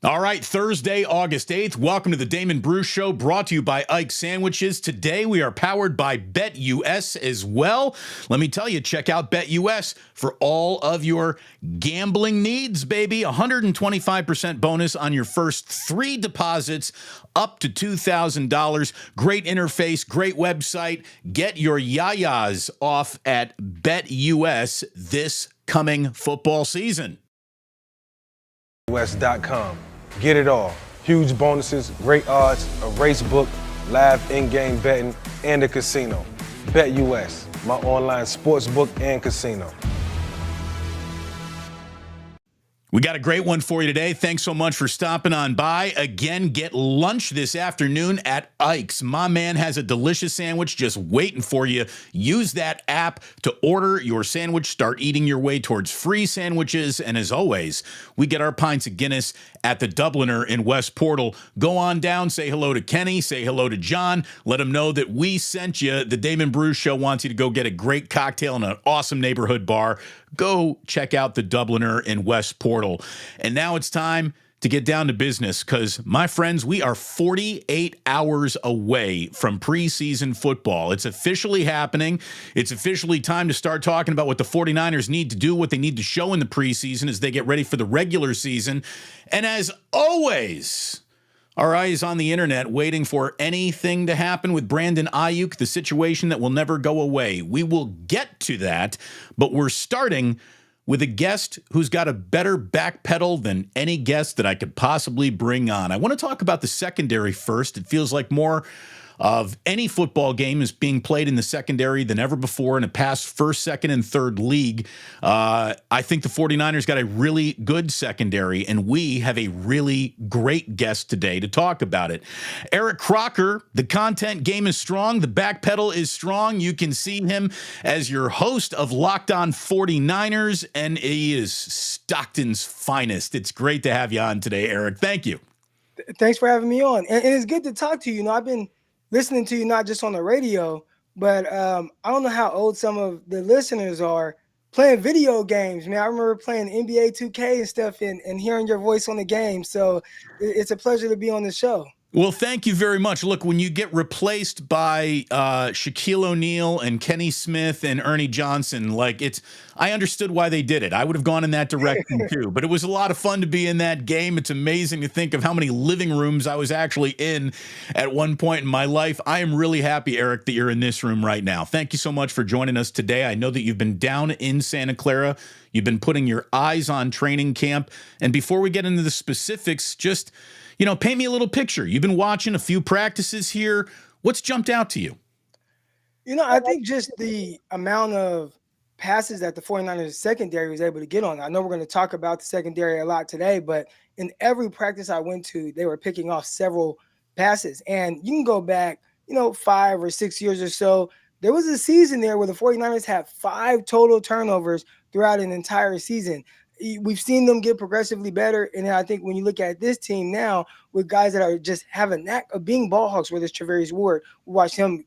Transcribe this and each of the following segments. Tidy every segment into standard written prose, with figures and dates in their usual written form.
All right, Thursday, August 8th. Welcome to the Damon Bruce Show, brought to you by Ike Sandwiches. Today, we are powered by BetUS as well. Let me tell you, check out BetUS for all of your gambling needs, baby. 125% bonus on your first 3 deposits up to $2,000. Great interface, great website. Get your yayas off at BetUS this coming football season. BetUS.com. Get it all. Huge bonuses, great odds, a race book, live in-game betting, and a casino. BetUS, my online sports book and casino. We got a great one for you today. Thanks so much for stopping on by. Again, get lunch this afternoon at Ike's. My man has a delicious sandwich just waiting for you. Use that app to order your sandwich. Start eating your way towards free sandwiches. And as always, we get our pints of Guinness at the Dubliner in West Portal. Go on down, say hello to Kenny, say hello to John. Let them know that we sent you. The Damon Bruce Show wants you to go get a great cocktail in an awesome neighborhood bar. Go check out the Dubliner in West Portal. And now it's time to get down to business because, my friends, we are 48 hours away from preseason football. It's officially happening. It's officially time to start talking about what the 49ers need to do, what they need to show in the preseason as they get ready for the regular season. And as always, our eyes on the internet waiting for anything to happen with Brandon Aiyuk, the situation that will never go away. We will get to that, but we're starting with a guest who's got a better back pedal than any guest that I could possibly bring on. I want to talk about the secondary first. It feels like more of any football game is being played in the secondary than ever before in a past first, second, and third league. I think the 49ers got a really good secondary, and we have a really great guest today to talk about it. Eric Crocker, the content game is strong. The back pedal is strong. You can see him as your host of Locked On 49ers, and he is Stockton's finest. It's great to have you on today, Eric. Thank you. Thanks for having me on. And it's good to talk to you. You know, I've been listening to you not just on the radio, but I don't know how old some of the listeners are playing video games. Man, I remember playing NBA 2K and stuff and hearing your voice on the game. So it's a pleasure to be on the show. Well, thank you very much. Look, when you get replaced by Shaquille O'Neal and Kenny Smith and Ernie Johnson, I understood why they did it. I would have gone in that direction too, but it was a lot of fun to be in that game. It's amazing to think of how many living rooms I was actually in at one point in my life. I am really happy, Eric, that you're in this room right now. Thank you so much for joining us today. I know that you've been down in Santa Clara. You've been putting your eyes on training camp. And before we get into the specifics, just paint me a little picture. You've been watching a few practices here. What's jumped out to you? I think just the amount of passes that the 49ers secondary was able to get on. I know we're going to talk about the secondary a lot today, but in every practice I went to, they were picking off several passes. And you can go back, 5 or 6 years or so. There was a season there where the 49ers had 5 total turnovers throughout an entire season. We've seen them get progressively better. And I think when you look at this team now with guys that are just have a knack of being ball hawks, whether it's Charvarius Ward, we watch him,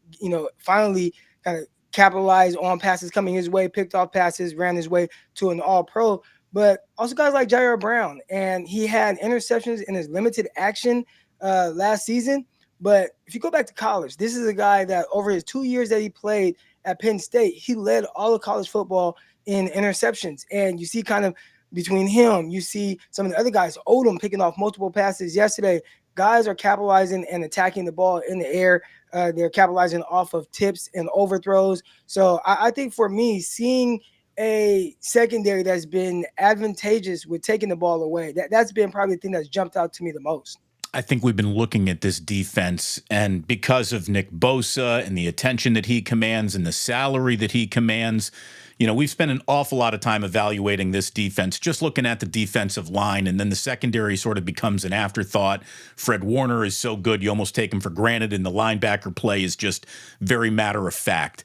finally kind of capitalize on passes coming his way, picked off passes, ran his way to an all-pro. But also guys like Jair Brown. And he had interceptions in his limited action last season. But if you go back to college, this is a guy that over his 2 years that he played at Penn State, he led all of college football in interceptions. And you see kind of between him, you see some of the other guys, Odom picking off multiple passes yesterday. Guys are capitalizing and attacking the ball in the air. They're capitalizing off of tips and overthrows. So I think for me, seeing a secondary that's been advantageous with taking the ball away, that's been probably the thing that's jumped out to me the most. I think we've been looking at this defense, and because of Nick Bosa and the attention that he commands and the salary that he commands, we've spent an awful lot of time evaluating this defense, just looking at the defensive line, and then the secondary sort of becomes an afterthought. Fred Warner is so good, you almost take him for granted, and the linebacker play is just very matter of fact.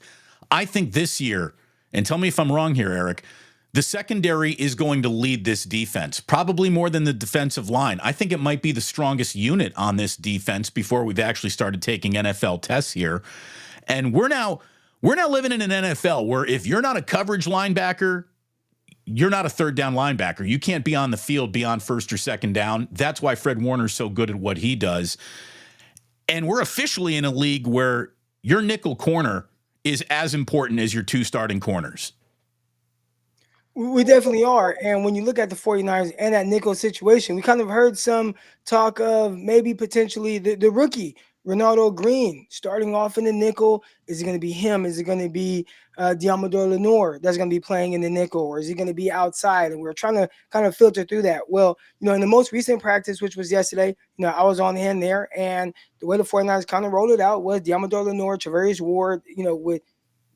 I think this year, and tell me if I'm wrong here, Eric, the secondary is going to lead this defense, probably more than the defensive line. I think it might be the strongest unit on this defense before we've actually started taking NFL tests here. And we're now living in an NFL where if you're not a coverage linebacker, you're not a third down linebacker. You can't be on the field beyond first or second down. That's why Fred Warner's so good at what he does. And we're officially in a league where your nickel corner is as important as your two starting corners. We definitely are. And when you look at the 49ers and that nickel situation, we kind of heard some talk of maybe potentially the rookie, Ronaldo Green, starting off in the nickel. Is it going to be him? Is it going to be Diamador Lenoir that's going to be playing in the nickel? Or is he going to be outside? And we're trying to kind of filter through that. Well, in the most recent practice, which was yesterday, I was on hand there. And the way the 49ers kind of rolled it out was Diamador Lenoir, Charvarius Ward, with,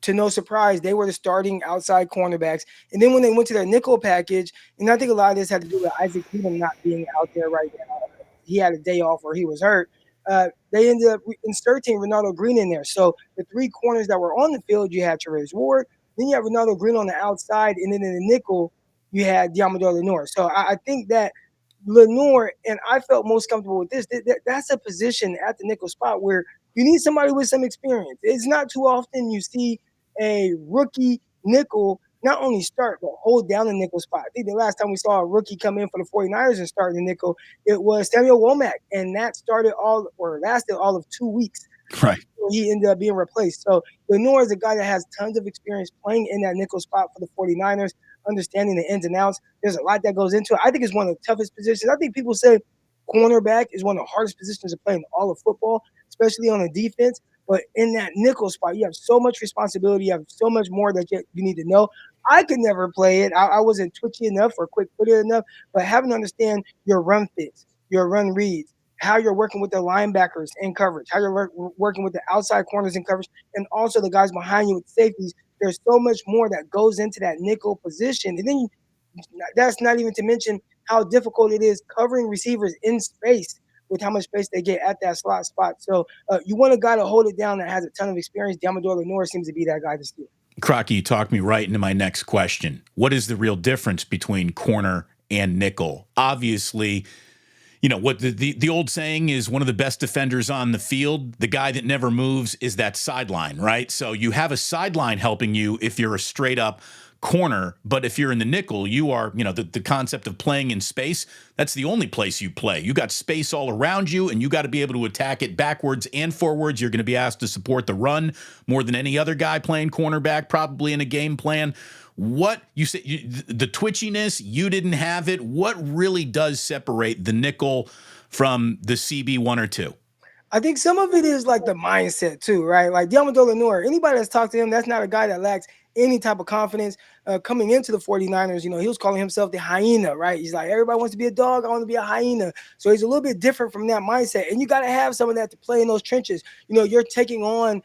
to no surprise, they were the starting outside cornerbacks. And then when they went to their nickel package, and I think a lot of this had to do with Isaac Needham not being out there right now. He had a day off or he was hurt. They ended up inserting Ronaldo Green in there. So the three corners that were on the field, you had Charvarius Ward, then you had Ronaldo Green on the outside, and then in the nickel, you had Diamador Lenoir. So I think that Lenoir, and I felt most comfortable with this, that's a position at the nickel spot where you need somebody with some experience. It's not too often you see a rookie nickel not only start, but hold down the nickel spot. I think the last time we saw a rookie come in for the 49ers and start the nickel, it was Samuel Womack, and that lasted all of 2 weeks. Right. He ended up being replaced. So Lenoir is a guy that has tons of experience playing in that nickel spot for the 49ers, understanding the ins and outs. There's a lot that goes into it. I think it's one of the toughest positions. I think people say cornerback is one of the hardest positions to play in all of football, especially on a defense. But in that nickel spot, you have so much responsibility. You have so much more that you need to know. I could never play it. I wasn't twitchy enough or quick-footed enough. But having to understand your run fits, your run reads, how you're working with the linebackers in coverage, how you're working with the outside corners in coverage, and also the guys behind you with safeties. There's so much more that goes into that nickel position. And then that's not even to mention how difficult it is covering receivers in space with how much space they get at that slot spot. So you want a guy to hold it down that has a ton of experience. Diamador Lenoir seems to be that guy to steal. Crocky, you talked me right into my next question. What is the real difference between corner and nickel? Obviously, what the old saying is, one of the best defenders on the field, the guy that never moves, is that sideline, right? So you have a sideline helping you if you're a straight up corner, but if you're in the nickel, you are, the concept of playing in space, that's the only place you play. You got space all around you, and you got to be able to attack it backwards and forwards. You're going to be asked to support the run more than any other guy playing cornerback, probably in a game plan. What you say, the twitchiness, you didn't have it. What really does separate the nickel from the CB 1 or 2? I think some of it is like the mindset too, right? Like Diamador Lenoir, anybody that's talked to him, that's not a guy that lacks any type of confidence. Coming into the 49ers, he was calling himself the hyena, right? He's like, everybody wants to be a dog, I want to be a hyena. So he's a little bit different from that mindset. And you got to have some of that to play in those trenches. You're taking on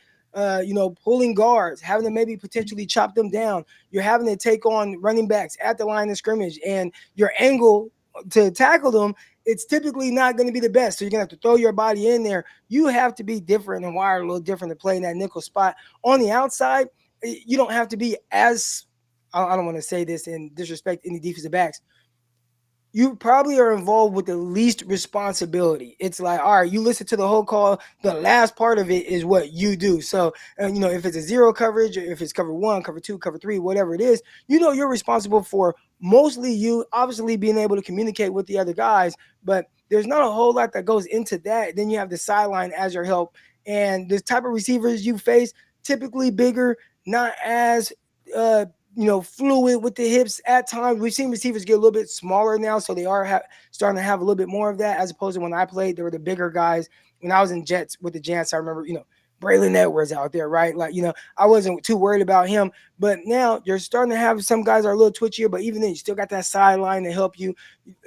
pulling guards, having to maybe potentially chop them down. You're having to take on running backs at the line of scrimmage, and your angle to tackle them, it's typically not going to be the best. So you're going to have to throw your body in there. You have to be different and wired a little different to play in that nickel spot. On the outside, you don't have to be as, I don't want to say this and disrespect any defensive backs. You probably are involved with the least responsibility. It's like, all right, you listen to the whole call. The last part of it is what you do. So, if it's a zero coverage, or if it's cover 1, cover 2, cover 3, whatever it is, you're responsible for mostly you obviously being able to communicate with the other guys, but there's not a whole lot that goes into that. Then you have the sideline as your help. And the type of receivers you face, typically bigger, not as fluid with the hips at times. We've seen receivers get a little bit smaller now, so they are starting to have a little bit more of that, as opposed to when I played, there were the bigger guys. When I was in Jets with the Giants, I remember, Braylon Edwards out there, right? Like, I wasn't too worried about him. But now you're starting to have some guys are a little twitchier, but even then, you still got that sideline to help you.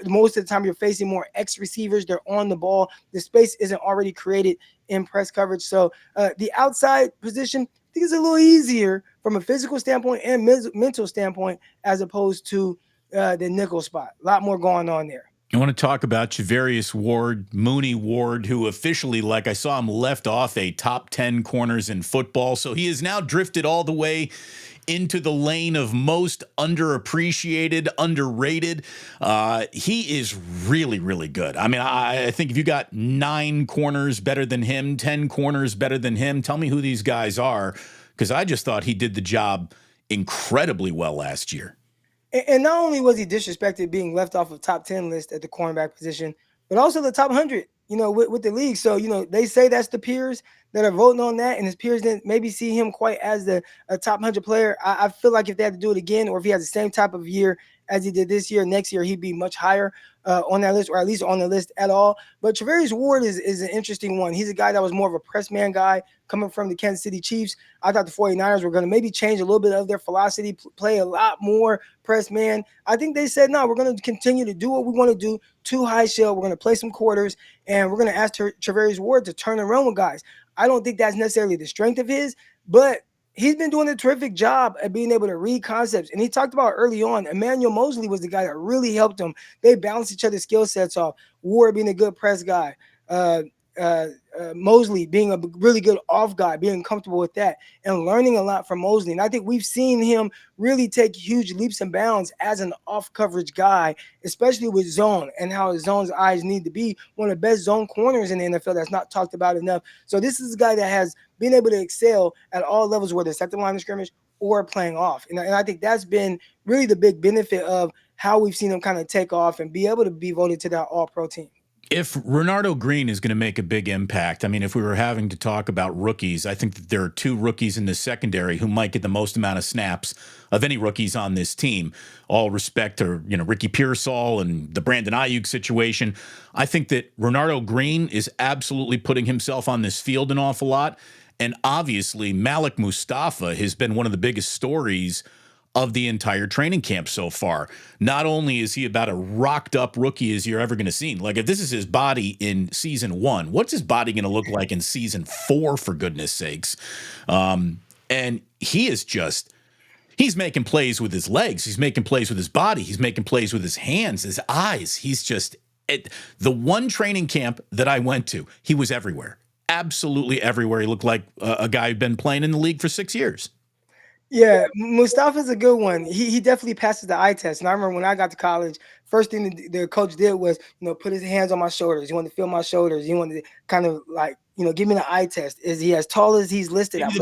Most of the time, you're facing more X receivers. They're on the ball. The space isn't already created in press coverage. So the outside position, I think it's a little easier from a physical standpoint and mental standpoint, as opposed to the nickel spot. A lot more going on there. I want to talk about Charvarius Ward, Mooney Ward, who officially, like I saw him left off a top 10 corners in football. So he has now drifted all the way into the lane of most underappreciated, underrated. He is really, really good. I mean, I think if you got 9 corners better than him, 10 corners better than him, tell me who these guys are, because I just thought he did the job incredibly well last year. And not only was he disrespected being left off of top 10 list at the cornerback position, but also the top 100, with the league. So, they say that's the peers that are voting on that, and his peers didn't maybe see him quite as a top 100 player. I feel like if they had to do it again, or if he has the same type of year as he did this year, next year, he'd be much higher on that list, or at least on the list at all. But Charvarius Ward is an interesting one. He's a guy that was more of a press man guy coming from the Kansas City Chiefs. I thought the 49ers were going to maybe change a little bit of their philosophy, play a lot more press man. I think they said, no, we're going to continue to do what we want to do, too high shell. We're going to play some quarters, and we're going to ask Charvarius Ward to turn around with guys. I don't think that's necessarily the strength of his, but he's been doing a terrific job at being able to read concepts. And he talked about early on, Emmanuel Mosley was the guy that really helped him. They balanced each other's skill sets off. Ward being a good press guy, Mosley being a really good off guy, being comfortable with that and learning a lot from Mosley. And I think we've seen him really take huge leaps and bounds as an off coverage guy, especially with zone and how his zone's eyes need to be. One of the best zone corners in the NFL that's not talked about enough. So this is a guy that has been able to excel at all levels, whether it's at the line of scrimmage or playing off. And I think that's been really the big benefit of how we've seen him kind of take off and be able to be voted to that all-pro team. If Renardo Green is going to make a big impact, I mean, if we were having to talk about rookies, I think that there are two rookies in the secondary who might get the most amount of snaps of any rookies on this team. All respect to, Ricky Pearsall and the Brandon Aiyuk situation. I think that Renardo Green is absolutely putting himself on this field an awful lot. And obviously, Malik Mustafa has been one of the biggest stories of the entire training camp so far. Not only is he about a rocked up rookie as you're ever going to see, like if this is his body in season 1, what's his body going to look like in season 4, for goodness sakes? And he is he's making plays with his legs. He's making plays with his body. He's making plays with his hands, his eyes. He's just the one training camp that I went to, he was everywhere. Absolutely everywhere. He looked like a guy who'd been playing in the league for 6 years. Yeah, Mustafa's a good one. He definitely passes the eye test. And I remember when I got to college, first thing the coach did was, put his hands on my shoulders. He wanted to feel my shoulders. He wanted to kind of like, give me the eye test. Is he as tall as he's listed? You got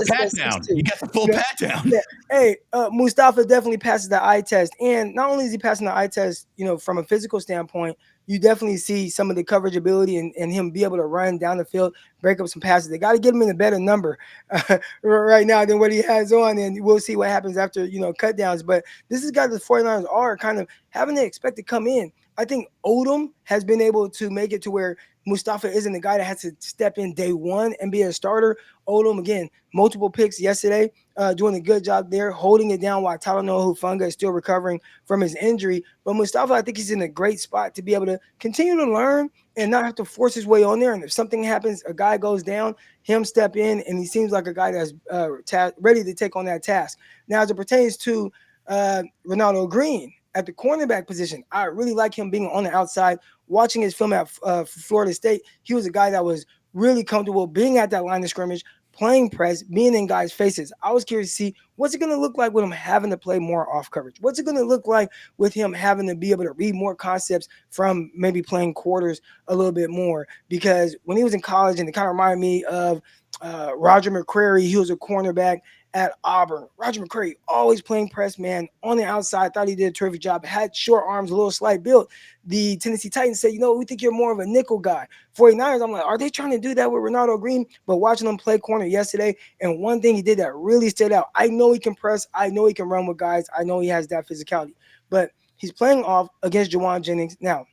the full pat down. Yeah. Hey, Mustafa definitely passes the eye test. And not only is he passing the eye test, from a physical standpoint, you definitely see some of the coverage ability and him be able to run down the field, break up some passes. They got to get him in a better number right now than what he has on, and we'll see what happens after, cut downs. But this is a guy the 49ers are kind of having to expect to come in. I think Odom has been able to make it to where Mustafa isn't the guy that has to step in day one and be a starter. Odom, again, multiple picks yesterday, doing a good job there, holding it down while Talanoa Hufanga is still recovering from his injury. But Mustafa, I think he's in a great spot to be able to continue to learn and not have to force his way on there. And if something happens, a guy goes down, him step in, and he seems like a guy that's ready to take on that task. Now, as it pertains to Renardo Green, at the cornerback position, I really like him being on the outside. Watching his film at Florida State, he was a guy that was really comfortable being at that line of scrimmage, playing press, being in guys' faces. I was curious to see what's it going to look like with him having to play more off coverage. What's it going to look like with him having to be able to read more concepts from maybe playing quarters a little bit more? Because when he was in college, and it kind of reminded me of Roger McCreary, he was a cornerback at Auburn. Roger McCreary always playing press man on the outside. Thought he did a terrific job. Had short arms, a little slight build. The Tennessee Titans said, we think you're more of a nickel guy. 49ers, I'm like, are they trying to do that with Renardo Green? But watching him play corner yesterday, and one thing he did that really stood out. I know he can press. I know he can run with guys. I know he has that physicality. But he's playing off against Juwan Jennings. Now,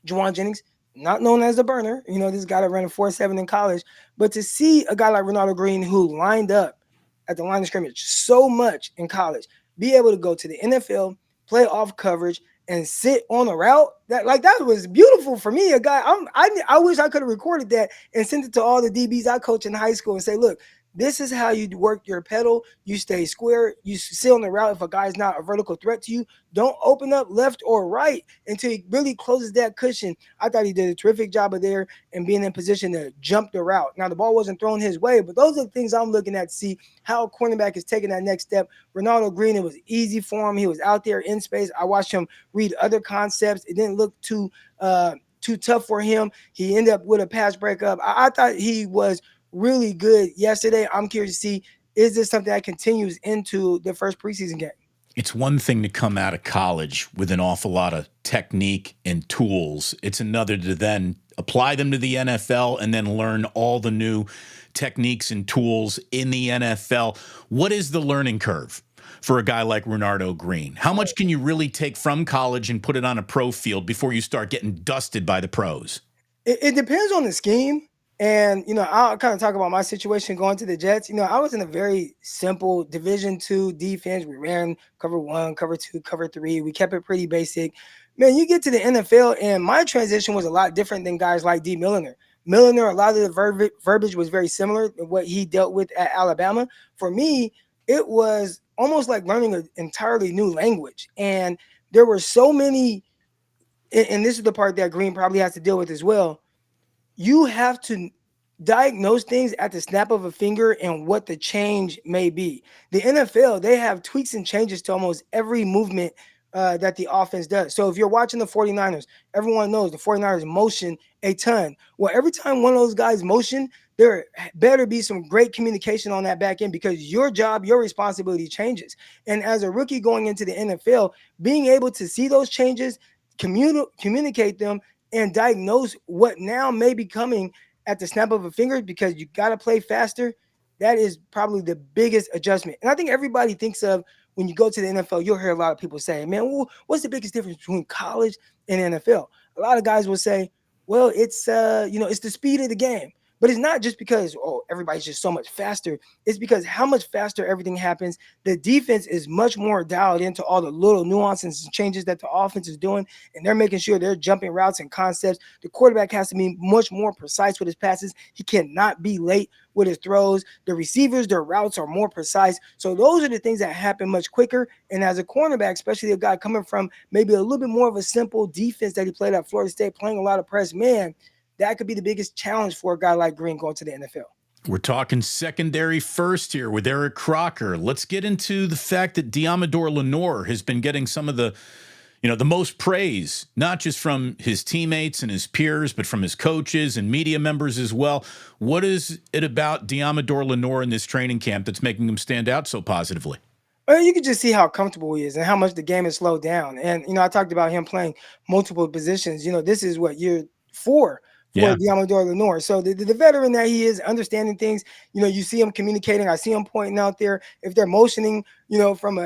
Juwan Jennings, not known as a burner. This guy that ran a 4.7 in college. But to see a guy like Renardo Green who lined up at the line of scrimmage so much in college, be able to go to the NFL, play off coverage, and sit on a route, that was beautiful for me. A guy, I wish I could have recorded that and sent it to all the DBs I coached in high school and say, look, this is how you work your pedal. You stay square. You sit on the route. If a guy's not a vertical threat to you, don't open up left or right until he really closes that cushion. I thought he did a terrific job of there and being in position to jump the route. Now, the ball wasn't thrown his way, but those are the things I'm looking at to see how a cornerback is taking that next step. Renardo Green, it was easy for him. He was out there in space. I watched him read other concepts. It didn't look too tough for him. He ended up with a pass breakup. I thought he was really good yesterday. I'm curious to see, is this something that continues into the first preseason game? It's one thing to come out of college with an awful lot of technique and tools. It's another to then apply them to the NFL and then learn all the new techniques and tools in the NFL. What is the learning curve for a guy like Renardo Green? How much can you really take from college and put it on a pro field before you start getting dusted by the pros? It depends on the scheme. And, I'll kind of talk about my situation going to the Jets. I was in a very simple Division II defense. We ran cover 1, cover 2, cover 3. We kept it pretty basic. Man, you get to the NFL, and my transition was a lot different than guys like D. Milliner. Milliner, a lot of the verbiage was very similar to what he dealt with at Alabama. For me, it was almost like learning an entirely new language. And there were so many, and this is the part that Green probably has to deal with as well. You have to diagnose things at the snap of a finger and what the change may be. The NFL, they have tweaks and changes to almost every movement that the offense does. So if you're watching the 49ers, everyone knows the 49ers motion a ton. Well, every time one of those guys motion, there better be some great communication on that back end, because your job, your responsibility changes. And as a rookie going into the NFL, being able to see those changes, communicate them, and diagnose what now may be coming at the snap of a finger, because you got to play faster. That is probably the biggest adjustment. And I think everybody thinks of, when you go to the NFL, you'll hear a lot of people say, man, well, what's the biggest difference between college and NFL? A lot of guys will say, well, it's it's the speed of the game. But it's not just because, everybody's just so much faster. It's because how much faster everything happens. The defense is much more dialed into all the little nuances and changes that the offense is doing, and they're making sure they're jumping routes and concepts. The quarterback has to be much more precise with his passes. He cannot be late with his throws. The receivers, their routes are more precise. So those are the things that happen much quicker. And as a cornerback, especially a guy coming from maybe a little bit more of a simple defense that he played at Florida State, playing a lot of press man, that could be the biggest challenge for a guy like Green going to the NFL. We're talking secondary first here with Eric Crocker. Let's get into the fact that Deommodore Lenoir has been getting some of the most praise, not just from his teammates and his peers, but from his coaches and media members as well. What is it about Deommodore Lenoir in this training camp that's making him stand out so positively? Well, you can just see how comfortable he is and how much the game has slowed down. And, I talked about him playing multiple positions. This is what year 4 for Deommodore Lenoir. So the veteran that he is, understanding things, you see him communicating. I see him pointing out there. If they're motioning, from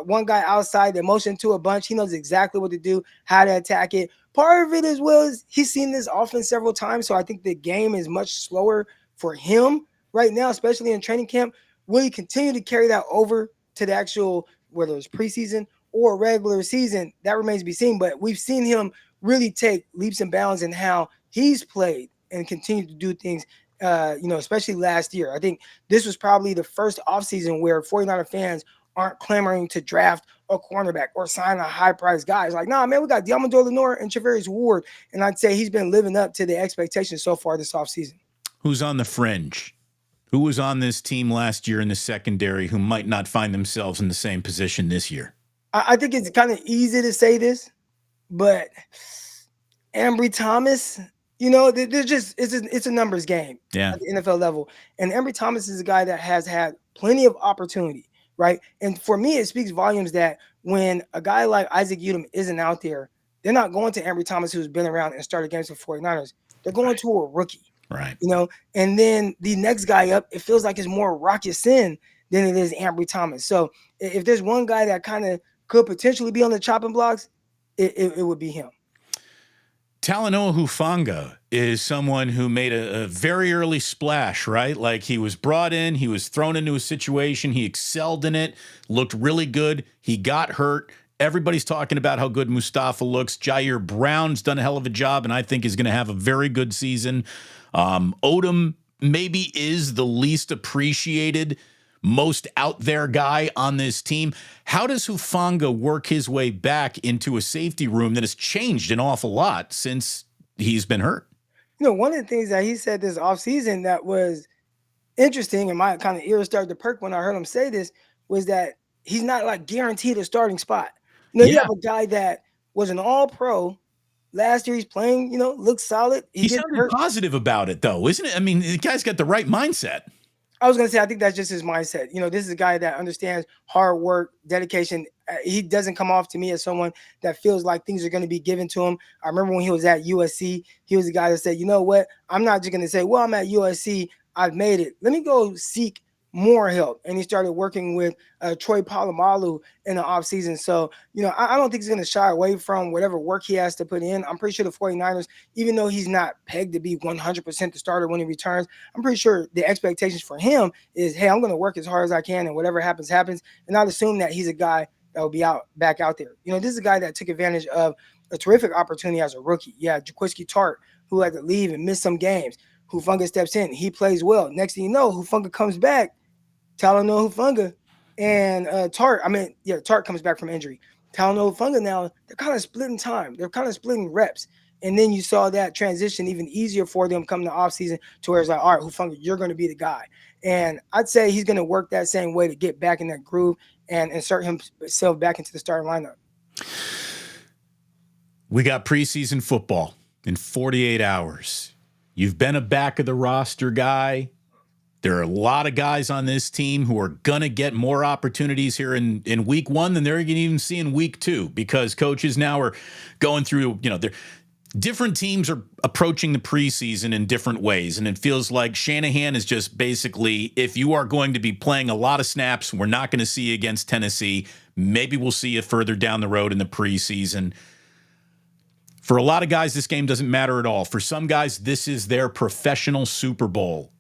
one guy outside, they're motioning to a bunch. He knows exactly what to do, how to attack it. Part of it as well is he's seen this offense several times. So I think the game is much slower for him right now, especially in training camp. Will he continue to carry that over to the actual, whether it's preseason or regular season? That remains to be seen. But we've seen him really take leaps and bounds in how he's played and continued to do things, especially last year. I think this was probably the first offseason where 49er fans aren't clamoring to draft a cornerback or sign a high-priced guy. It's like, nah, man, we got Deommodore Lenoir and Charvarius Ward, and I'd say he's been living up to the expectations so far this offseason. Who's on the fringe? Who was on this team last year in the secondary who might not find themselves in the same position this year? I think it's kind of easy to say this, but Ambry Thomas, there's just it's a numbers game at the NFL level. And Ambry Thomas is a guy that has had plenty of opportunity, right? And for me, it speaks volumes that when a guy like Isaac Udom isn't out there, they're not going to Ambry Thomas, who's been around and started games for 49ers. They're going to a rookie. Right. And then the next guy up, it feels like it's more Rocky Sin than it is Ambry Thomas. So if there's one guy that kind of could potentially be on the chopping blocks, it would be him. Talanoa Hufanga is someone who made a very early splash, right? Like he was brought in, he was thrown into a situation, he excelled in it, looked really good. He got hurt. Everybody's talking about how good Mustafa looks. Jair Brown's done a hell of a job, and I think is going to have a very good season. Odom maybe is the least appreciated, most out there guy on this team. How does Hufanga work his way back into a safety room that has changed an awful lot since he's been hurt? One of the things that he said this offseason that was interesting, and my kind of ears started to perk when I heard him say this, was that he's not like guaranteed a starting spot. You have a guy that was an all-pro. Last year he's playing, looks solid. He sounded positive about it, though, isn't it? I mean, the guy's got the right mindset. I was going to say, I think that's just his mindset. This is a guy that understands hard work, dedication. He doesn't come off to me as someone that feels like things are going to be given to him. I remember when he was at USC, he was the guy that said, you know what? I'm not just going to say, well, I'm at USC. I've made it. Let me go seek more help. And he started working with Troy Polamalu in the offseason. So, I don't think he's going to shy away from whatever work he has to put in. I'm pretty sure the 49ers, even though he's not pegged to be 100% the starter when he returns, I'm pretty sure the expectations for him is, hey, I'm going to work as hard as I can and whatever happens, happens. And not assume that he's a guy that will be back out there. This is a guy that took advantage of a terrific opportunity as a rookie. Yeah, Jaquiski Tart, who had to leave and miss some games. Hufanga steps in. He plays well. Next thing you know, Hufanga comes back. Talanoa Hufanga and Tart. Tart comes back from injury. Talanoa Hufanga now, they're kind of splitting time. They're kind of splitting reps. And then you saw that transition even easier for them coming to offseason to where it's like, all right, Hufanga, you're going to be the guy. And I'd say he's going to work that same way to get back in that groove and insert himself back into the starting lineup. We got preseason football in 48 hours. You've been a back of the roster guy. There are a lot of guys on this team who are going to get more opportunities here in week one than they're going to even see in week two, because coaches now are going through, different teams are approaching the preseason in different ways. And it feels like Shanahan is just basically, if you are going to be playing a lot of snaps, we're not going to see you against Tennessee. Maybe we'll see you further down the road in the preseason. For a lot of guys, this game doesn't matter at all. For some guys, this is their professional Super Bowl.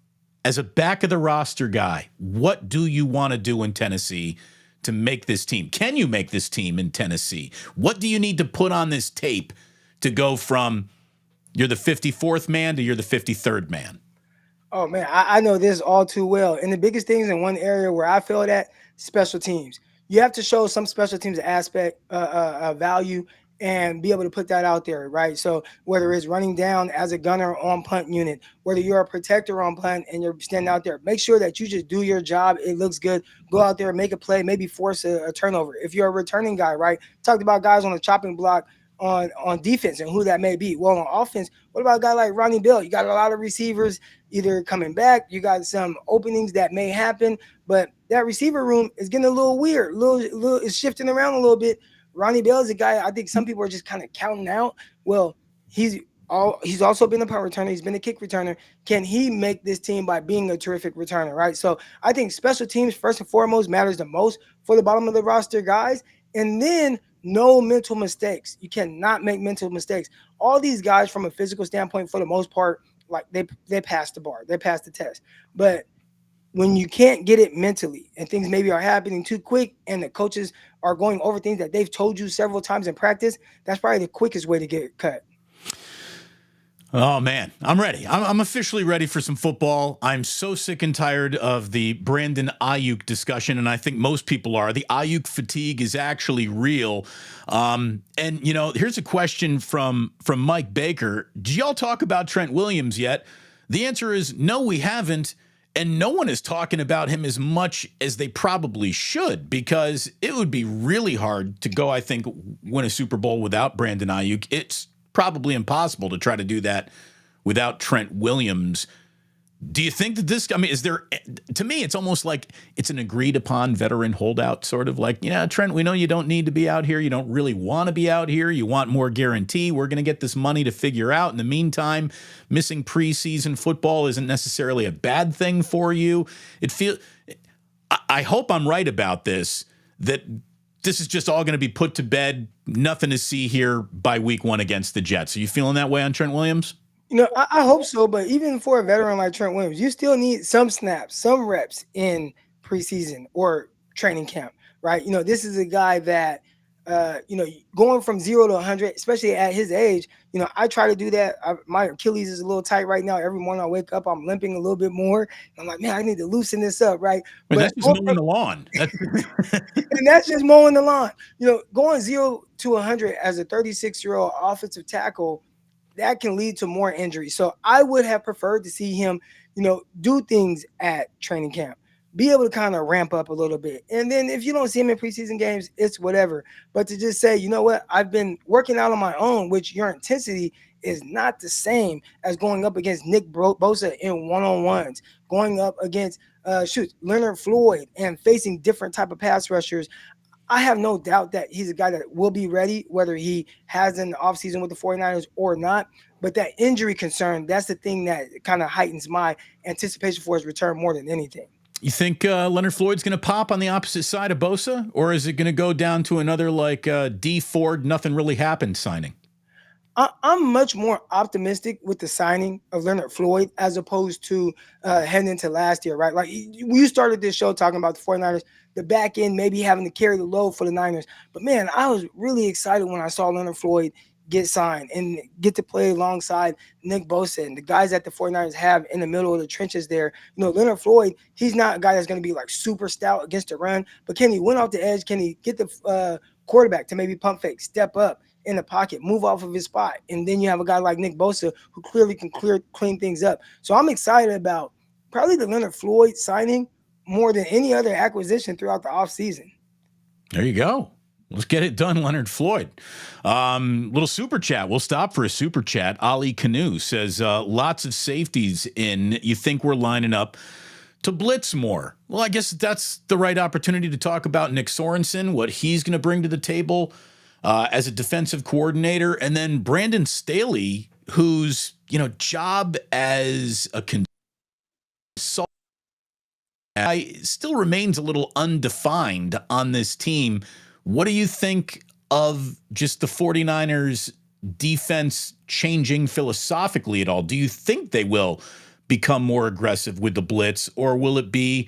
As a back of the roster guy, what do you want to do in Tennessee to make this team? Can you make this team in Tennessee? What do you need to put on this tape to go from you're the 54th man to you're the 53rd man? Oh, man, I know this all too well. And the biggest things in one area where I feel that, special teams. You have to show some special teams aspect, value, and be able to put that out there, right? So whether it's running down as a gunner on punt unit, whether you're a protector on punt and you're standing out there, make sure that you just do your job. It looks good. Go out there, make a play, maybe force a turnover. If you're a returning guy, right? Talked about guys on the chopping block on defense and who that may be. Well, on offense, what about a guy like Ronnie Bell? You got a lot of receivers either coming back. You got some openings that may happen, but that receiver room is getting a little weird. It's shifting around a little bit. Ronnie Bell is a guy I think some people are just kind of counting out. Well, he's also been a punt returner. He's been a kick returner. Can he make this team by being a terrific returner, right? So I think special teams, first and foremost, matters the most for the bottom of the roster guys. And then no mental mistakes. You cannot make mental mistakes. All these guys from a physical standpoint, for the most part, like they passed the bar. They passed the test. But when you can't get it mentally and things maybe are happening too quick and the coaches are going over things that they've told you several times in practice, that's probably the quickest way to get cut. Oh, man, I'm ready. I'm officially ready for some football. I'm so sick and tired of the Brandon Aiyuk discussion, and I think most people are. The Aiyuk fatigue is actually real. And, here's a question from Mike Baker. Did y'all talk about Trent Williams yet? The answer is no, we haven't. And no one is talking about him as much as they probably should, because it would be really hard to go, I think, win a Super Bowl without Brandon Aiyuk. It's probably impossible to try to do that without Trent Williams. Do you think that this, is there, to me, it's almost like it's an agreed upon veteran holdout, sort of like, Trent, we know you don't need to be out here. You don't really want to be out here. You want more guarantee. We're going to get this money to figure out. In the meantime, missing preseason football isn't necessarily a bad thing for you. I hope I'm right about this, that this is just all going to be put to bed. Nothing to see here by week one against the Jets. Are you feeling that way on Trent Williams? I hope so, but even for a veteran like Trent Williams, you still need some snaps, some reps in preseason or training camp, right? This is a guy that, going from 0 to 100, especially at his age, I try to do that. My Achilles is a little tight right now. Every morning I wake up, I'm limping a little bit more. I'm like, man, I need to loosen this up, right? But that's just mowing the lawn. And that's just mowing the lawn. Going 0 to 100 as a 36-year-old offensive tackle, that can lead to more injuries. So I would have preferred to see him, do things at training camp, be able to kind of ramp up a little bit. And then if you don't see him in preseason games, it's whatever. But to just say, you know what, I've been working out on my own, which your intensity is not the same as going up against Nick Bosa in one-on-ones, going up against Leonard Floyd and facing different type of pass rushers. I have no doubt that he's a guy that will be ready, whether he has in the offseason with the 49ers or not. But that injury concern, that's the thing that kind of heightens my anticipation for his return more than anything. You think Leonard Floyd's going to pop on the opposite side of Bosa, or is it going to go down to another like D Ford, nothing really happened signing? I'm much more optimistic with the signing of Leonard Floyd as opposed to heading into last year, right? Like you started this show talking about the 49ers, the back end maybe having to carry the load for the Niners. But, man, I was really excited when I saw Leonard Floyd get signed and get to play alongside Nick Bosa and the guys that the 49ers have in the middle of the trenches there. You know, Leonard Floyd, he's not a guy that's going to be like super stout against the run, but can he win off the edge? Can he get the quarterback to maybe pump fake, step up in the pocket, move off of his spot? And then you have a guy like Nick Bosa who clearly can clean things up. So I'm excited about probably the Leonard Floyd signing more than any other acquisition throughout the offseason. There you go. Let's get it done, Leonard Floyd. Little super chat. We'll stop for a super chat. Ali Canoe says, lots of safeties in. You think we're lining up to blitz more? Well, I guess that's the right opportunity to talk about Nick Sorensen, what he's going to bring to the table as a defensive coordinator. And then Brandon Staley, whose, job as a consultant still remains a little undefined on this team. What do you think of just the 49ers defense changing philosophically at all? Do you think they will become more aggressive with the blitz, or will it be,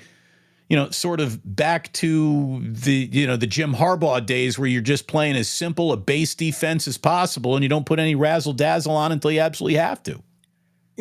sort of back to the Jim Harbaugh days where you're just playing as simple a base defense as possible and you don't put any razzle dazzle on until you absolutely have to?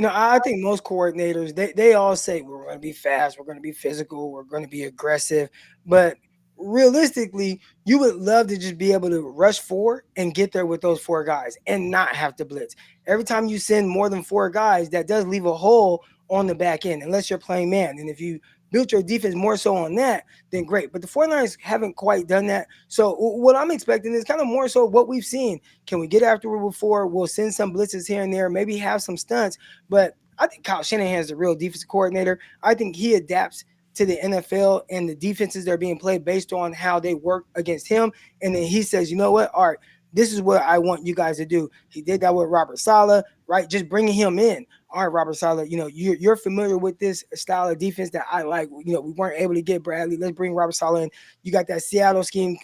I think most coordinators, they all say we're going to be fast, we're going to be physical, we're going to be aggressive, but realistically, you would love to just be able to rush 4 and get there with those 4 guys and not have to blitz. Every time you send more than 4 guys, that does leave a hole on the back end, unless you're playing man. And if you built your defense more so on that, then great. But the 49ers haven't quite done that. So what I'm expecting is kind of more so what we've seen. Can we get after it before? We'll send some blitzes here and there, maybe have some stunts. But I think Kyle Shanahan is the real defensive coordinator. I think he adapts to the NFL and the defenses that are being played based on how they work against him. And then he says, you know what? All right, this is what I want you guys to do. He did that with Robert Saleh, right? Just bringing him in. All right, Robert Saleh, you're familiar with this style of defense that I like. We weren't able to get Bradley. Let's bring Robert Saleh in. You got that Seattle scheme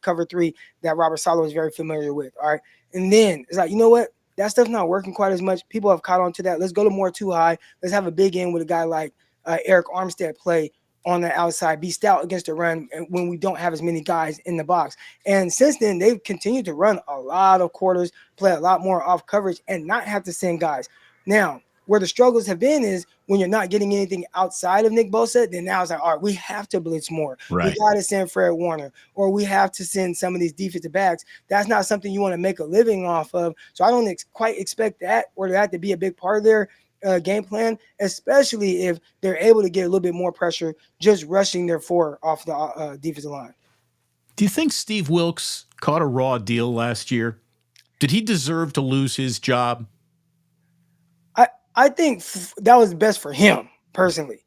cover 3 that Robert Saleh was very familiar with. All right. And then it's like, you know what? That stuff's not working quite as much. People have caught on to that. Let's go to more too high. Let's have a big end with a guy like Eric Armstead play on the outside, be stout against the run when we don't have as many guys in the box. And since then, they've continued to run a lot of quarters, play a lot more off coverage, and not have to send guys. Now, where the struggles have been is when you're not getting anything outside of Nick Bosa, then now it's like, all right, we have to blitz more. Right. We got to send Fred Warner, or we have to send some of these defensive backs. That's not something you want to make a living off of. So I don't quite expect that, or that to be a big part of their game plan, especially if they're able to get a little bit more pressure just rushing their 4 off the defensive line. Do you think Steve Wilkes caught a raw deal last year? Did he deserve to lose his job? I think that was best for him personally.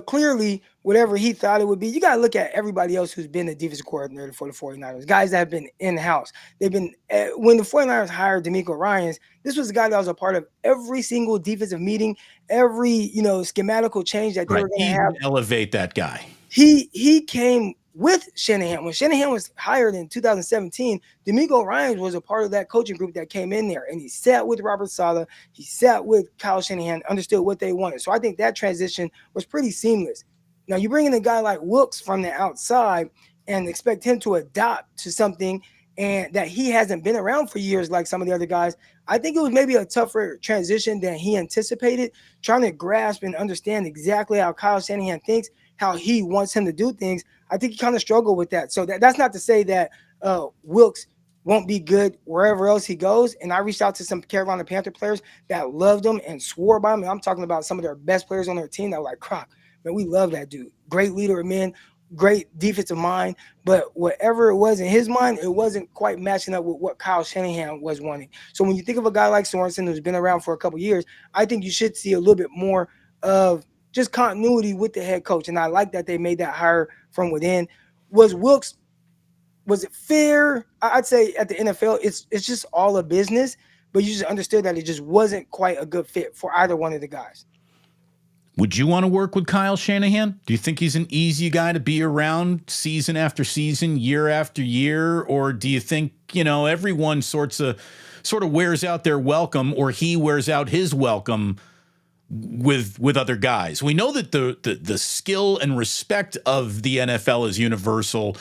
Clearly, whatever he thought it would be, you got to look at everybody else who's been the defensive coordinator for the 49ers, guys that have been in-house. They've been when the 49ers hired DeMeco Ryans, this was a guy that was a part of every single defensive meeting, every, schematical change that they were going to have. Elevate that guy. He came with Shanahan. When Shanahan was hired in 2017, DeMeco Ryans was a part of that coaching group that came in there, and he sat with Robert Saleh. He sat with Kyle Shanahan, understood what they wanted. So I think that transition was pretty seamless. Now, you bring in a guy like Wilkes from the outside and expect him to adapt to something and that he hasn't been around for years like some of the other guys. I think it was maybe a tougher transition than he anticipated, trying to grasp and understand exactly how Kyle Shanahan thinks, how he wants him to do things. I think he kind of struggled with that. So that's not to say that Wilkes won't be good wherever else he goes. And I reached out to some Carolina Panther players that loved him and swore by him. And I'm talking about some of their best players on their team that were like, Croc, man, we love that dude. Great leader of men. great defensive mind, but whatever it was in his mind, it wasn't quite matching up with what Kyle Shanahan was wanting. So when you think of a guy like Sorensen who's been around for a couple years, I think you should see a little bit more of just continuity with the head coach. And I like that they made that hire from within. Was Wilkes, was it fair? I'd say at the NFL, it's just all a business, but you just understood that it just wasn't quite a good fit for either one of the guys. Would you want to work with Kyle Shanahan? Do you think he's an easy guy to be around season after season, year after year? Or do you think, everyone sort of wears out their welcome, or he wears out his welcome with other guys? We know that the skill and respect of the NFL is universal.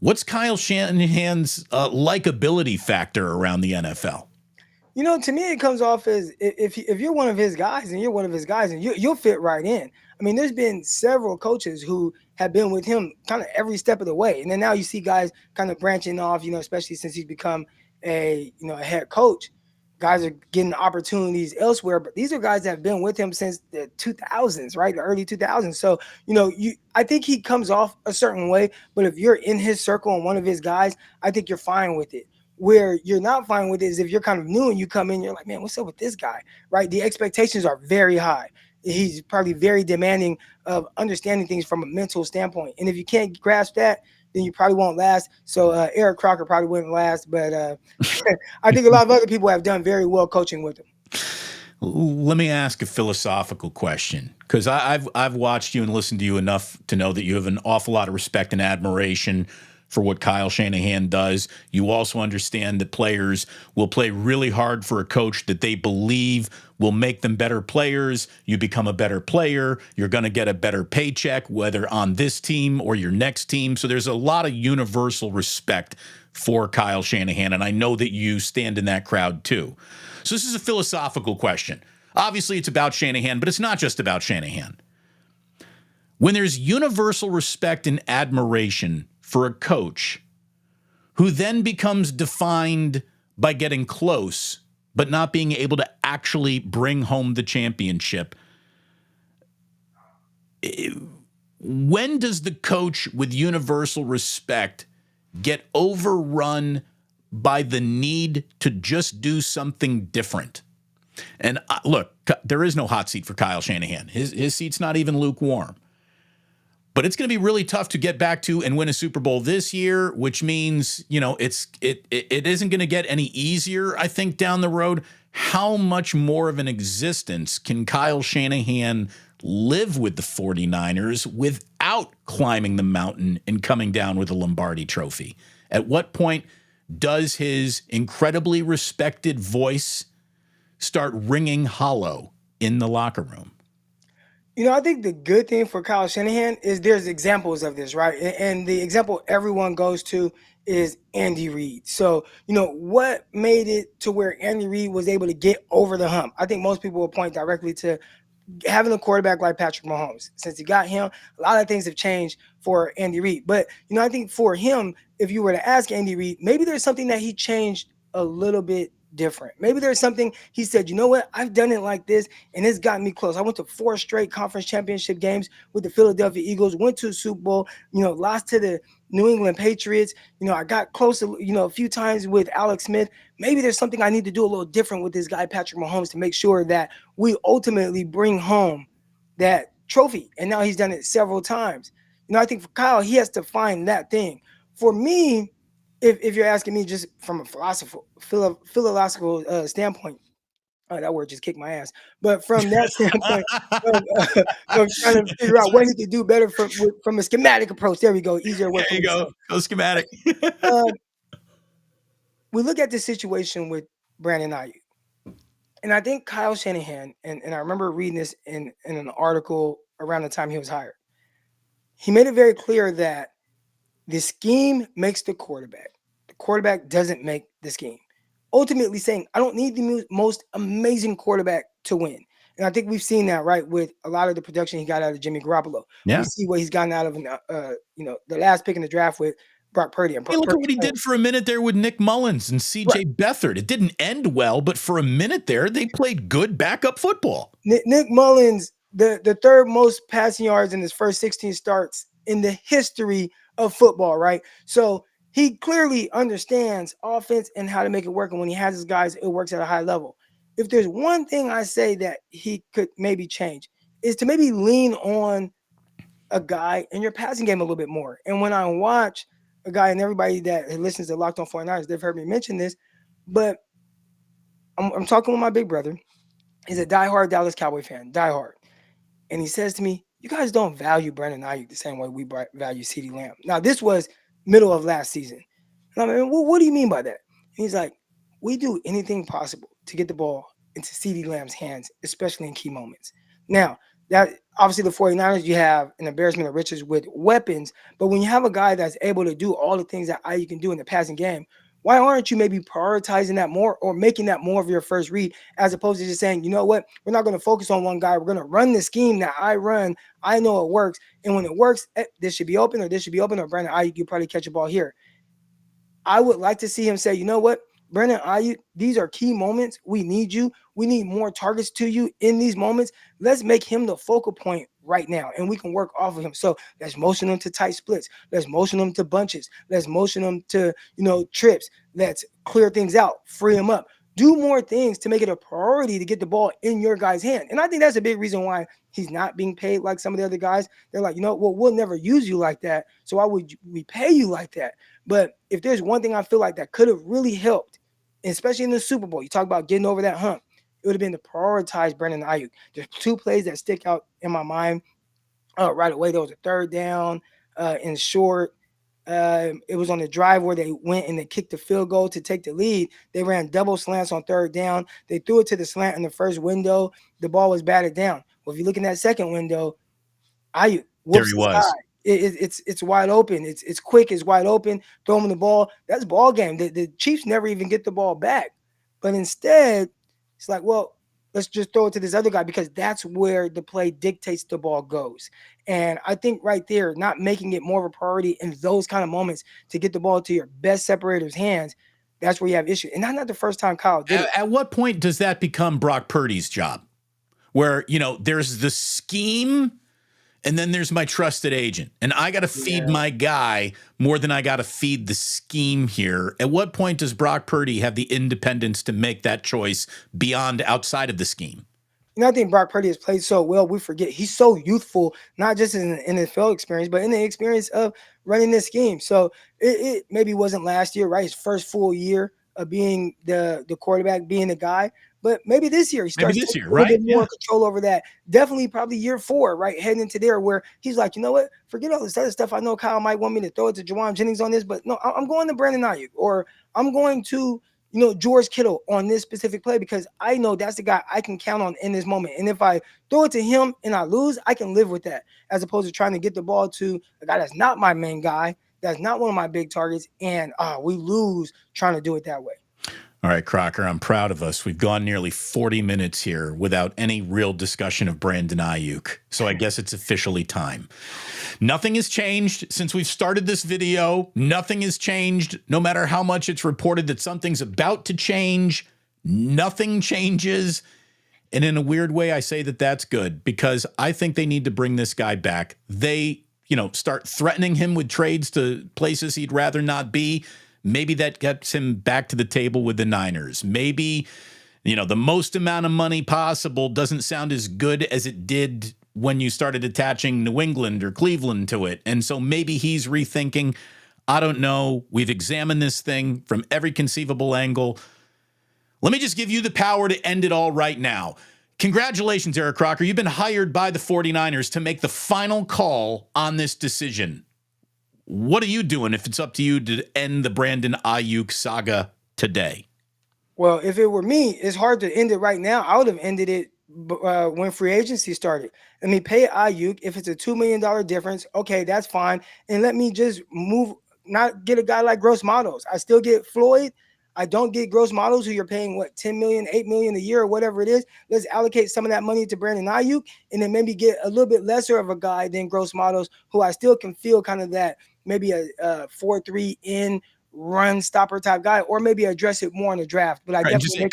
What's Kyle Shanahan's likability factor around the NFL? To me, it comes off as if you're one of his guys and you're one of his guys, and you'll fit right in. I mean, there's been several coaches who have been with him kind of every step of the way. And then now you see guys kind of branching off, especially since he's become a head coach. Guys are getting opportunities elsewhere, but these are guys that have been with him since the 2000s, right? The early 2000s. So, I think he comes off a certain way, but if you're in his circle and one of his guys, I think you're fine with it. Where you're not fine with it is if you're kind of new and you come in, you're like, man, what's up with this guy, right? The expectations are very high. He's probably very demanding of understanding things from a mental standpoint. And if you can't grasp that, then you probably won't last. So Eric Crocker probably wouldn't last, but I think a lot of other people have done very well coaching with him. Let me ask a philosophical question, because I've watched you and listened to you enough to know that you have an awful lot of respect and admiration for what Kyle Shanahan does. You also understand that players will play really hard for a coach that they believe will make them better players. You become a better player. You're going to get a better paycheck, whether on this team or your next team. So there's a lot of universal respect for Kyle Shanahan, and I know that you stand in that crowd too. So this is a philosophical question. Obviously, it's about Shanahan, but it's not just about Shanahan. When there's universal respect and admiration for a coach who then becomes defined by getting close but not being able to actually bring home the championship, when does the coach with universal respect get overrun by the need to just do something different? And look, there is no hot seat for Kyle Shanahan. His seat's not even lukewarm. But it's going to be really tough to get back to and win a Super Bowl this year, which means, it isn't going to get any easier, I think, down the road. How much more of an existence can Kyle Shanahan live with the 49ers without climbing the mountain and coming down with a Lombardi trophy? At what point does his incredibly respected voice start ringing hollow in the locker room? I think the good thing for Kyle Shanahan is there's examples of this, right? And the example everyone goes to is Andy Reid. So, what made it to where Andy Reid was able to get over the hump? I think most people will point directly to having a quarterback like Patrick Mahomes. Since he got him, a lot of things have changed for Andy Reid. But, I think for him, if you were to ask Andy Reid, maybe there's something that he changed a little bit different. Maybe there's something he said, you know what, I've done it like this and it's gotten me close. I went to 4 straight conference championship games with the Philadelphia Eagles, went to a Super Bowl, lost to the New England Patriots. I got close, a few times with Alex Smith. Maybe there's something I need to do a little different with this guy, Patrick Mahomes, to make sure that we ultimately bring home that trophy. And now he's done it several times. I think for Kyle, he has to find that thing. For me, if you're asking me just from a philosophical standpoint, that word just kicked my ass. But from that standpoint, of trying to figure out what he could do better from a schematic approach. There we go. Easier way. There you go. Go schematic. We look at the situation with Brandon Aiyuk. And I think Kyle Shanahan, and I remember reading this in an article around the time he was hired, he made it very clear that the scheme makes the quarterback. The quarterback doesn't make the scheme. Ultimately saying, I don't need the most amazing quarterback to win. And I think we've seen that, right, with a lot of the production he got out of Jimmy Garoppolo. Yeah. We see what he's gotten out of, the last pick in the draft with Brock Purdy. And hey, look at what he did for a minute there with Nick Mullins and C.J. Beathard. It didn't end well, but for a minute there, they played good backup football. Nick Mullins, the third most passing yards in his first 16 starts in the history of football, right? So he clearly understands offense and how to make it work. And when he has his guys, it works at a high level. If there's one thing I say that he could maybe change, is to maybe lean on a guy in your passing game a little bit more. And when I watch a guy, and everybody that listens to Locked On 49ers, they've heard me mention this, but I'm talking with my big brother. He's a diehard Dallas Cowboy fan, diehard. And he says to me, you guys don't value Brandon Aiyuk the same way we value CeeDee Lamb. Now, this was middle of last season. And I'm like, well, what do you mean by that? And he's like, we do anything possible to get the ball into CeeDee Lamb's hands, especially in key moments. Now, that obviously the 49ers, you have an embarrassment of riches with weapons, but when you have a guy that's able to do all the things that Aiyuk can do in the passing game, why aren't you maybe prioritizing that more or making that more of your first read, as opposed to just saying, you know what, we're not going to focus on one guy. We're going to run the scheme that I run. I know it works. And when it works, this should be open, or this should be open, or Brandon Aiyuk, you probably catch a ball here. I would like to see him say, you know what, Brandon Aiyuk, these are key moments. We need you. We need more targets to you in these moments. Let's make him the focal point right now, and we can work off of him. So let's motion him to tight splits. Let's motion him to bunches. Let's motion him to, trips. Let's clear things out, free him up. Do more things to make it a priority to get the ball in your guy's hand. And I think that's a big reason why he's not being paid like some of the other guys. They're like, we'll never use you like that. So why would we pay you like that? But if there's one thing I feel like that could have really helped, especially in the Super Bowl, you talk about getting over that hump, it would have been to prioritize Brandon Aiyuk. There's two plays that stick out in my mind right away. There was a third down in short. It was on the drive where they went and they kicked the field goal to take the lead. They ran double slants on third down. They threw it to the slant in the first window. The ball was batted down. Well, if you look in that second window, Aiyuk whoops there he was. It's wide open. It's quick. It's wide open. Throw him the ball. That's ball game. The Chiefs never even get the ball back. But instead, it's like, well, let's just throw it to this other guy, because that's where the play dictates the ball goes. And I think right there, not making it more of a priority in those kind of moments to get the ball to your best separator's hands, that's where you have issues. And that's not the first time Kyle did it. At what point does that become Brock Purdy's job? Where, there's the scheme, and then there's my trusted agent. And I got to feed my guy more than I got to feed the scheme here. At what point does Brock Purdy have the independence to make that choice beyond outside of the scheme? I think Brock Purdy has played so well, we forget he's so youthful, not just in the NFL experience, but in the experience of running this scheme. So it maybe wasn't last year, right? His first full year of being the quarterback, being the guy. But maybe this year he starts to get a little bit more control over that. Definitely probably year 4, right? Heading into there where he's like, you know what? Forget all this other stuff. I know Kyle might want me to throw it to Juwan Jennings on this, but no, I'm going to Brandon Aiyuk, or I'm going to, George Kittle on this specific play, because I know that's the guy I can count on in this moment. And if I throw it to him and I lose, I can live with that, as opposed to trying to get the ball to a guy that's not my main guy, that's not one of my big targets, and we lose trying to do it that way. All right, Crocker, I'm proud of us. We've gone nearly 40 minutes here without any real discussion of Brandon Aiyuk. So I guess it's officially time. Nothing has changed since we've started this video. Nothing has changed. No matter how much it's reported that something's about to change, nothing changes. And in a weird way, I say that that's good, because I think they need to bring this guy back. They, start threatening him with trades to places he'd rather not be. Maybe that gets him back to the table with the Niners. Maybe, the most amount of money possible doesn't sound as good as it did when you started attaching New England or Cleveland to it. And so maybe he's rethinking. I don't know. We've examined this thing from every conceivable angle. Let me just give you the power to end it all right now. Congratulations, Eric Crocker. You've been hired by the 49ers to make the final call on this decision. What are you doing if it's up to you to end the Brandon Aiyuk saga today? Well, if it were me, it's hard to end it right now. I would have ended it when free agency started. Let me pay Aiyuk. If it's a $2 million difference, okay, that's fine. And let me just not get a guy like Gross Models. I still get Floyd. I don't get Gross Models, who you're paying, $10 million, $8 million a year, or whatever it is. Let's allocate some of that money to Brandon Aiyuk, and then maybe get a little bit lesser of a guy than Gross Models, who I still can feel kind of that maybe a 4-3 in run stopper type guy, or maybe address it more in the draft. But I definitely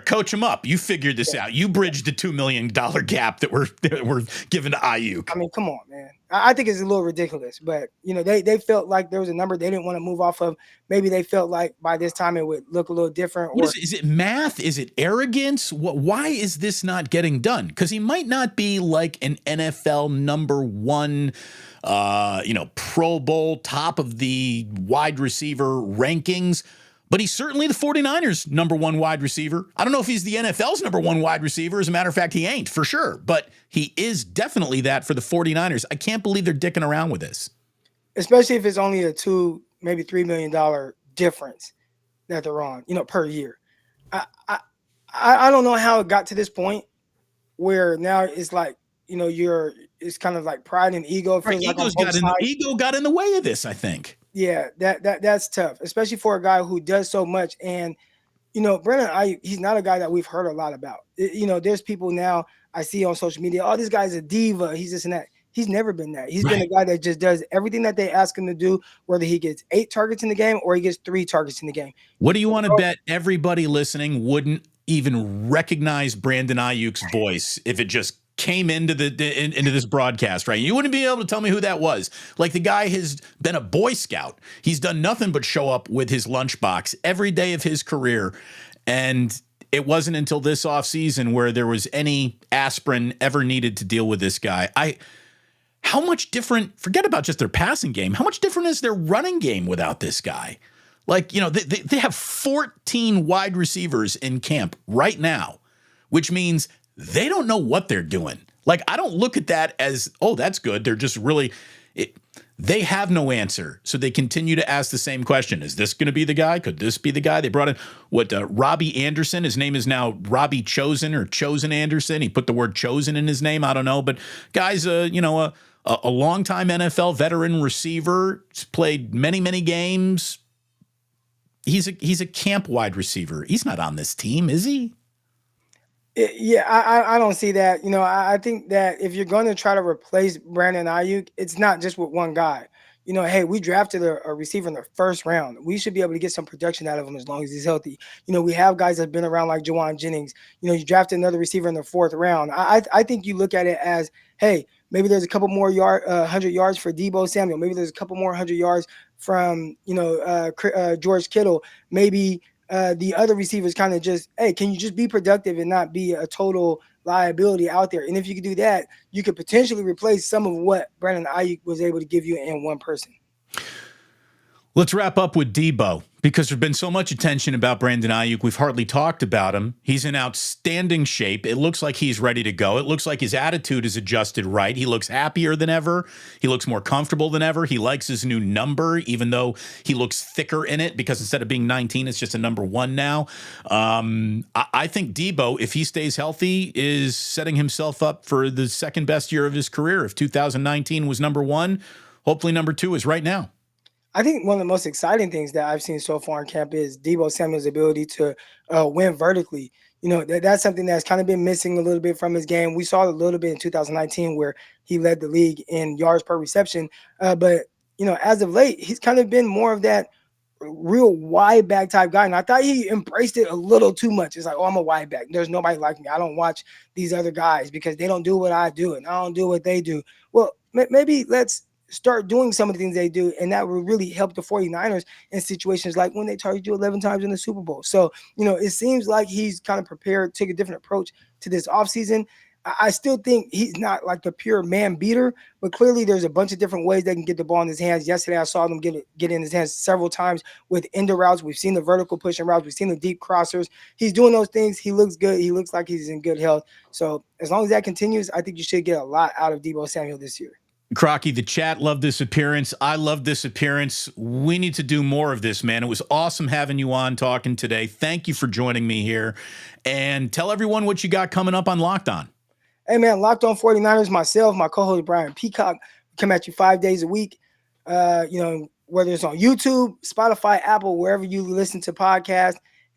coach him up. You figured this out. You bridged the $2 million gap that we're given to Aiyuk. I mean, come on, man. I think it's a little ridiculous, but they felt like there was a number they didn't want to move off of. Maybe they felt like by this time it would look a little different. What is it math? Is it arrogance? Why is this not getting done? Because he might not be like an NFL number one, Pro Bowl, top of the wide receiver rankings, but he's certainly the 49ers' number one wide receiver. I don't know if he's the NFL's number one wide receiver. As a matter of fact, he ain't for sure, but he is definitely that for the 49ers. I can't believe they're dicking around with this. Especially if it's only a $2, maybe $3 million difference that they're on, per year. I don't know how it got to this point where now it's like, it's kind of like pride and ego. Right, ego got in the way of this, I think. Yeah, that's tough, especially for a guy who does so much. And, Brandon Aiyuk, he's not a guy that we've heard a lot about. There's people now I see on social media, oh, this guy's a diva. He's this and that. He's never been that. He's been a guy that just does everything that they ask him to do, whether he gets 8 targets in the game or he gets 3 targets in the game. What do you want to bet everybody listening wouldn't even recognize Brandon Aiyuk's voice if it just came into this broadcast, right? You wouldn't be able to tell me who that was. Like, the guy has been a Boy Scout. He's done nothing but show up with his lunchbox every day of his career. And it wasn't until this offseason where there was any aspirin ever needed to deal with this guy. How much different, forget about just their passing game, how much different is their running game without this guy? Like, they have 14 wide receivers in camp right now, which means they don't know what they're doing. Like, I don't look at that as, oh, that's good. They're just really, they have no answer. So they continue to ask the same question. Is this going to be the guy? Could this be the guy? They brought in Robbie Anderson. His name is now Robbie Chosen or Chosen Anderson. He put the word chosen in his name. I don't know. But guy's a longtime NFL veteran receiver. He's played many, many games. He's a camp wide receiver. He's not on this team, is he? Yeah, I don't see that. I think that if you're going to try to replace Brandon Aiyuk, it's not just with one guy. Hey, we drafted a receiver in the first round. We should be able to get some production out of him as long as he's healthy. We have guys that have been around like Juwan Jennings. You drafted another receiver in the 4th round. I think you look at it as, hey, maybe there's a couple more 100 yards for Deebo Samuel. Maybe there's a couple more 100 yards from, George Kittle. Maybe the other receivers kind of just, hey, can you just be productive and not be a total liability out there? And if you could do that, you could potentially replace some of what Brandon Aiyuk was able to give you in one person. Let's wrap up with Deebo, because there's been so much attention about Brandon Aiyuk. We've hardly talked about him. He's in outstanding shape. It looks like he's ready to go. It looks like his attitude is adjusted right. He looks happier than ever. He looks more comfortable than ever. He likes his new number, even though he looks thicker in it, because instead of being 19, it's just a number 1 now. I think Deebo, if he stays healthy, is setting himself up for the second best year of his career. If 2019 was number 1, hopefully number 2 is right now. I think one of the most exciting things that I've seen so far in camp is Deebo Samuel's ability to win vertically. That's something that's kind of been missing a little bit from his game. We saw it a little bit in 2019 where he led the league in yards per reception. But as of late, he's kind of been more of that real wide back type guy. And I thought he embraced it a little too much. It's like, oh, I'm a wide back. There's nobody like me. I don't watch these other guys because they don't do what I do and I don't do what they do. Well, maybe let's start doing some of the things they do, and that will really help the 49ers in situations like when they target you 11 times in the Super Bowl. So, it seems like he's kind of prepared, take a different approach to this offseason. I still think he's not like the pure man beater, but clearly there's a bunch of different ways they can get the ball in his hands. Yesterday, I saw them get in his hands several times with ender routes. We've seen the vertical pushing routes. We've seen the deep crossers. He's doing those things. He looks good. He looks like he's in good health. So as long as that continues, I think you should get a lot out of Deebo Samuel this year. Crocky, the chat loved this appearance. I love this appearance. We need to do more of this, man. It was awesome having you on talking today. Thank you for joining me here. And tell everyone what you got coming up on Locked On. Hey, man, Locked On 49ers, myself, my co-host Brian Peacock, come at you 5 days a week. Whether it's on YouTube, Spotify, Apple, wherever you listen to podcasts.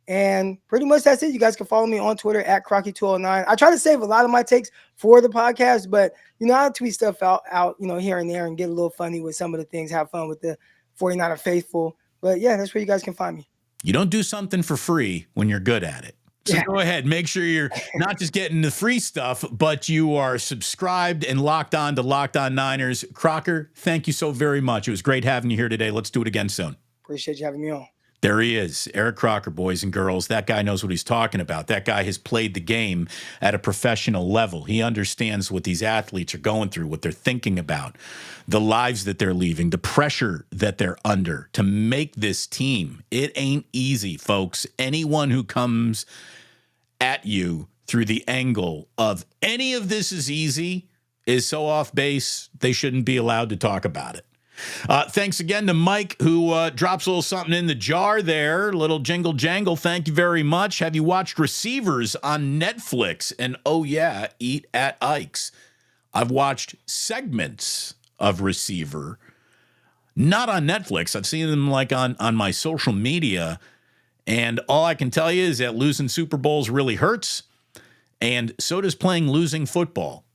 And pretty much that's it. You guys can follow me on Twitter at Crocky209. I try to save a lot of my takes for the podcast, but, I tweet stuff out, here and there and get a little funny with some of the things, have fun with the 49er faithful. But, yeah, that's where you guys can find me. You don't do something for free when you're good at it. So go ahead. Make sure you're not just getting the free stuff, but you are subscribed and locked on to Locked On Niners. Crocker, thank you so very much. It was great having you here today. Let's do it again soon. Appreciate you having me on. There he is, Eric Crocker, boys and girls. That guy knows what he's talking about. That guy has played the game at a professional level. He understands what these athletes are going through, what they're thinking about, the lives that they're leaving, the pressure that they're under to make this team. It ain't easy, folks. Anyone who comes at you through the angle of any of this is easy is so off base, they shouldn't be allowed to talk about it. Thanks again to Mike, who drops a little something in the jar there, little jingle jangle. Thank you very much. Have you watched Receivers on Netflix? And oh yeah, Eat at Ike's. I've watched segments of Receiver, not on Netflix. I've seen them like on my social media. And all I can tell you is that losing Super Bowls really hurts. And so does playing losing football.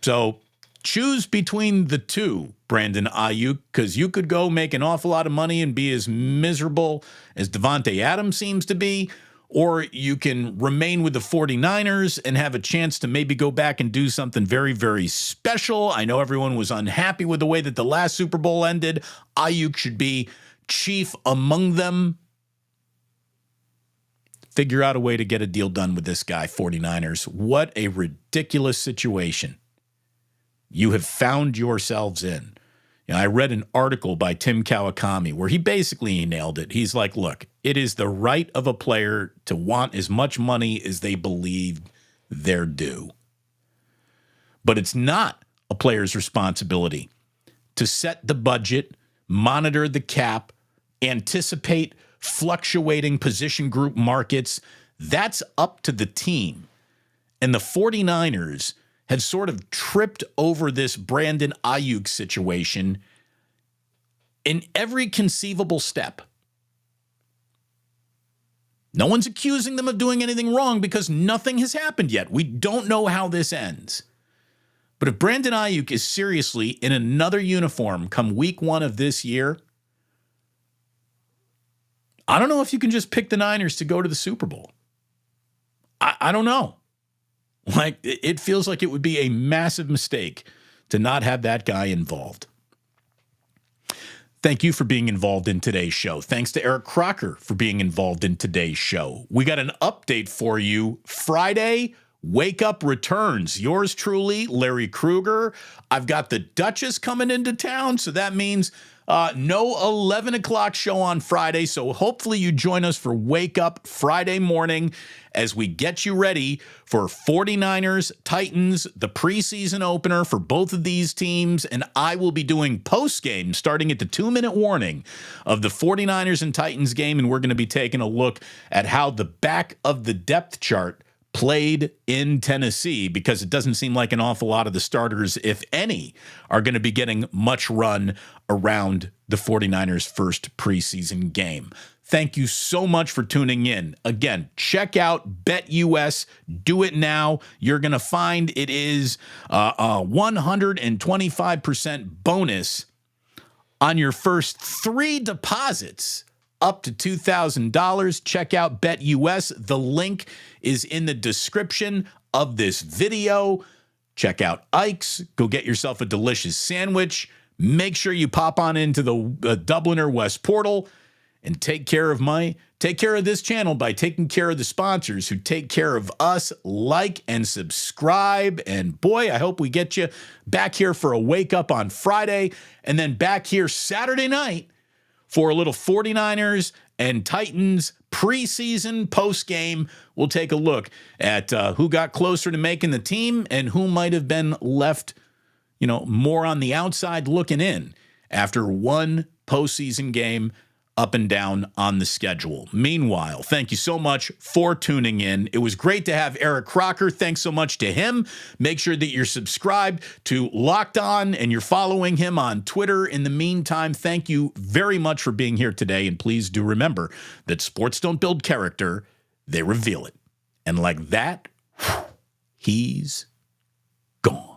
So choose between the two, Brandon Aiyuk, because you could go make an awful lot of money and be as miserable as Devontae Adams seems to be, or you can remain with the 49ers and have a chance to maybe go back and do something very, very special. I know everyone was unhappy with the way that the last Super Bowl ended. Aiyuk should be chief among them. Figure out a way to get a deal done with this guy, 49ers. What a ridiculous situation you have found yourselves in. You know, I read an article by Tim Kawakami where he basically nailed it. He's like, look, it is the right of a player to want as much money as they believe they're due. But it's not a player's responsibility to set the budget, monitor the cap, anticipate fluctuating position group markets. That's up to the team. And the 49ers had sort of tripped over this Brandon Aiyuk situation in every conceivable step. No one's accusing them of doing anything wrong because nothing has happened yet. We don't know how this ends. But if Brandon Aiyuk is seriously in another uniform come week 1 of this year, I don't know if you can just pick the Niners to go to the Super Bowl. I don't know. Like, it feels like it would be a massive mistake to not have that guy involved. Thank you for being involved in today's show. Thanks to Eric Crocker for being involved in today's show. We got an update for you. Friday, Wake Up returns. Yours truly, Larry Krueger. I've got the Duchess coming into town, so that means no 11 o'clock show on Friday. So hopefully you join us for Wake Up Friday morning as we get you ready for 49ers, Titans, the preseason opener for both of these teams. And I will be doing post-game starting at the 2-minute warning of the 49ers and Titans game. And we're going to be taking a look at how the back of the depth chart played in Tennessee, because it doesn't seem like an awful lot of the starters, if any, are going to be getting much run around the 49ers' first preseason game. Thank you so much for tuning in. Again, check out BetUS. Do it now. You're going to find it is a 125% bonus on your first 3 deposits up to $2,000. Check out BetUS. The link is in the description of this video. Check out Ike's. Go get yourself a delicious sandwich. Make sure you pop on into the Dubliner West portal and take care of this channel by taking care of the sponsors who take care of us. Like and subscribe. And boy, I hope we get you back here for a wake up on Friday and then back here Saturday night for a little 49ers and Titans preseason post-game. We'll take a look at who got closer to making the team and who might have been left, more on the outside looking in after one postseason game up and down on the schedule. Meanwhile, thank you so much for tuning in. It was great to have Eric Crocker. Thanks so much to him. Make sure that you're subscribed to Locked On and you're following him on Twitter. In the meantime, thank you very much for being here today. And please do remember that sports don't build character, they reveal it. And like that, he's gone.